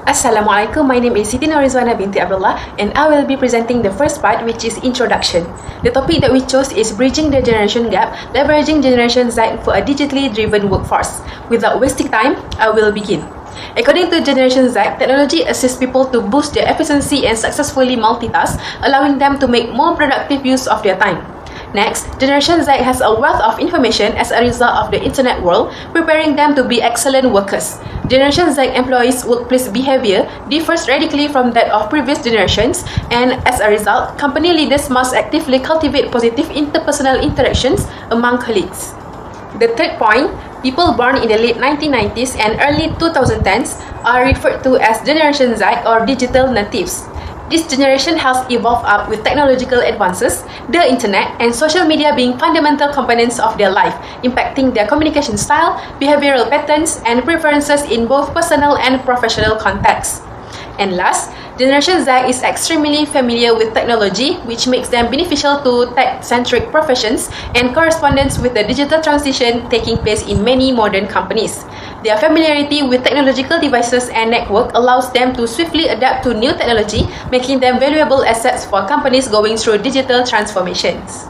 Assalamualaikum, my name is Siti Norizwana binti Abdullah and I will be presenting the first part, which is introduction. The topic that we chose is bridging the generation gap, leveraging Generation Z for a digitally driven workforce. Without wasting time, I will begin. According to Generation Z, technology assists people to boost their efficiency and successfully multitask, allowing them to make more productive use of their time. Next, Generation Z has a wealth of information as a result of the internet world, preparing them to be excellent workers. Generation Z employees' workplace behavior differs radically from that of previous generations, and as a result, company leaders must actively cultivate positive interpersonal interactions among colleagues. The third point, people born in the late 1990s and early 2010s are referred to as Generation Z or digital natives. This generation has evolved up with technological advances, the internet, and social media being fundamental components of their life, impacting their communication style, behavioral patterns, and preferences in both personal and professional contexts. And last, Generation Z is extremely familiar with technology, which makes them beneficial to tech-centric professions and correspondence with the digital transition taking place in many modern companies. Their familiarity with technological devices and network allows them to swiftly adapt to new technology, making them valuable assets for companies going through digital transformations.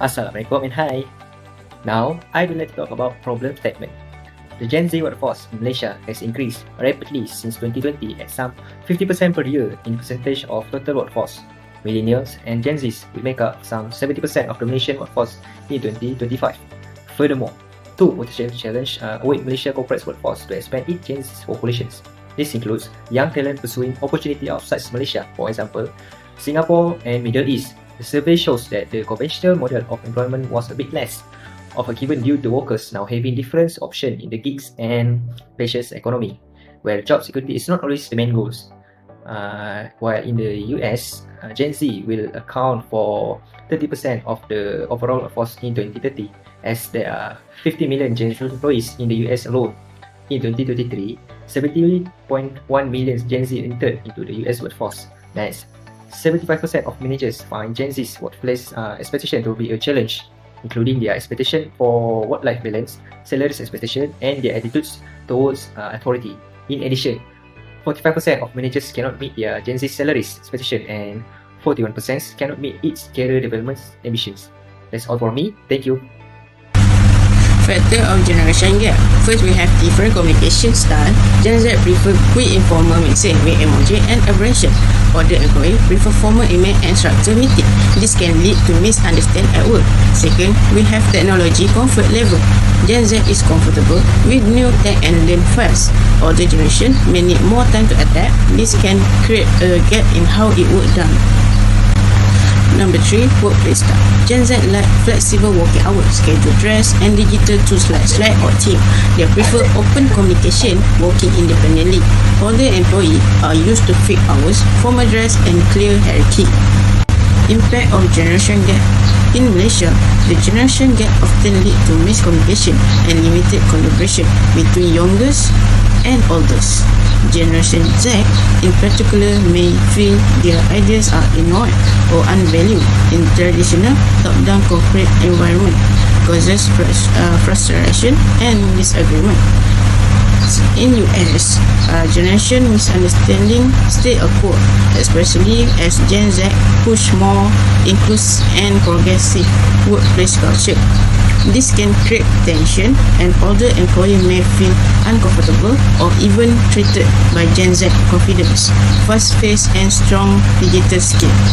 Assalamualaikum and hi. Now, I would like to talk about problem statement. The Gen Z workforce in Malaysia has increased rapidly since 2020 at some 50% per year in percentage of total workforce. Millennials and Gen Zs will make up some 70% of the Malaysian workforce in 2025. Furthermore, two potential challenges await Malaysia corporate workforce to expand its Gen Z populations. This includes young talent pursuing opportunity outside Malaysia, for example, Singapore and Middle East. The survey shows that the conventional model of employment was a bit less of a given due to workers now having different options in the gigs and pleasures economy, where job security is not always the main goals. While in the US, Gen Z will account for 30% of the overall workforce in 2030, as there are 50 million Gen Z employees in the US alone. In 2023, 70.1 million Gen Z entered into the US workforce. Next, 75% of managers find Gen Z's workplace expectation to be a challenge, including their expectation for work-life balance, salaries expectation, and their attitudes towards authority. In addition, 45% of managers cannot meet their Gen Z salaries expectation and 41% cannot meet its career development ambitions. That's all for me. Thank you. Factor of generation gap. First, we have different communication style. Gen Z prefer quick informal message with emoji and abbreviation. Other employee prefer formal email and structured meeting. This can lead to misunderstanding at work. Second, we have technology comfort level. Gen Z is comfortable with new tech and learn fast. Older generation may need more time to adapt. This can create a gap in how it work done. Number 3, workplace style. Gen Z like flexible working hours, schedule dress, and digital tools like Slack or Team. They prefer open communication, working independently. Older employees are used to fixed hours, formal dress, and clear hierarchy. Impact of generation gap. In Malaysia, the generation gap often lead to miscommunication and limited collaboration between youngest and oldest. Generation Z, in particular, may feel their ideas are ignored or unvalued in traditional top-down corporate environment, causes frustration and disagreement. In US, generation misunderstanding still occur, especially as Gen Z push more inclusive and progressive workplace culture. This can create tension, and older employees may feel uncomfortable or even threatened by Gen Z confidence, fast-paced, and strong digital skills.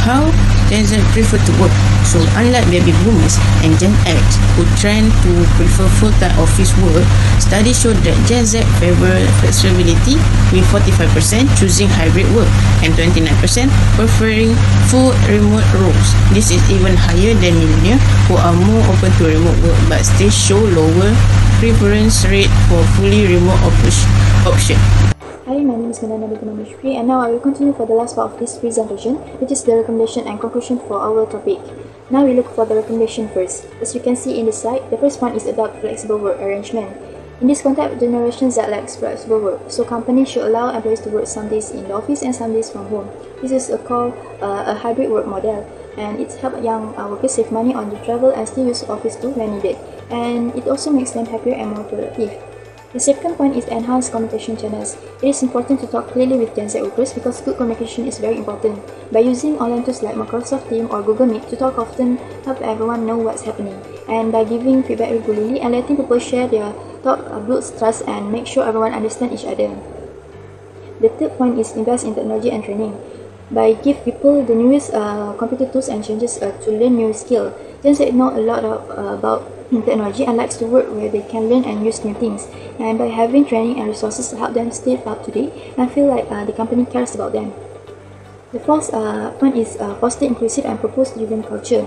How Gen Z prefer to work? So, unlike baby boomers and Gen X who trend to prefer full-time office work, studies show that Gen Z favor flexibility, with 45% choosing hybrid work and 29% preferring full remote roles. This is even higher than millennials who are more open to remote work but still show lower preference rate for fully remote option. Hi, my name is Manana Bikunamushri, and now I will continue for the last part of this presentation, which is the recommendation and conclusion for our topic. Now we look for the recommendation first. As you can see in this slide, the first one is adopt flexible work arrangement. In this context, Generation Z likes flexible work, so companies should allow employees to work some days in the office and some days from home. This is called a hybrid work model, and it helps young workers save money on the travel and still use office too when needed. And it also makes them happier and more productive. The second point is enhanced communication channels. It is important to talk clearly with Gen Z workers because good communication is very important. By using online tools like Microsoft Teams or Google Meet to talk often help everyone know what's happening. And by giving feedback regularly and letting people share their thoughts builds trust and make sure everyone understands each other. The third point is invest in technology and training. By give people the newest computer tools and changes to learn new skill. Gen Z know a lot about technology and likes to work where they can learn and use new things. And by having training and resources to help them stay up to date and feel like the company cares about them. The fourth point is foster inclusive and purpose-driven culture.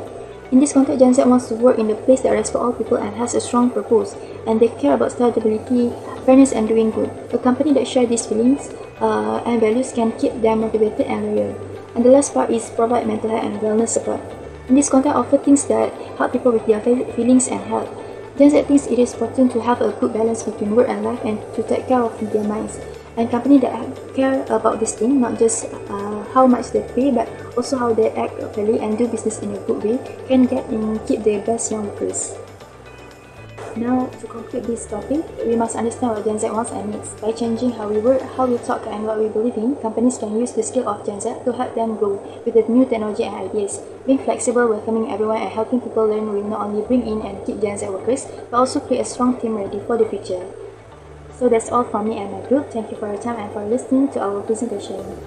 In this context, Gen Z wants to work in a place that respects all people and has a strong purpose, and they care about stability, fairness, and doing good. A company that shares these feelings and values can keep them motivated and loyal. And the last part is provide mental health and wellness support. In this context, offer things that help people with their feelings and health. Gen Z thinks it is important to have a good balance between work and life and to take care of their minds. And companies that care about this thing, not just how much they pay, but also how they act fairly and do business in a good way, can get and keep the best young workers. Now, to conclude this topic, we must understand what Gen Z wants and needs. By changing how we work, how we talk, and what we believe in, companies can use the skill of Gen Z to help them grow with the new technology and ideas. Being flexible, welcoming everyone, and helping people learn will not only bring in and keep Gen Z workers, but also create a strong team ready for the future. So that's all from me and my group. Thank you for your time and for listening to our presentation.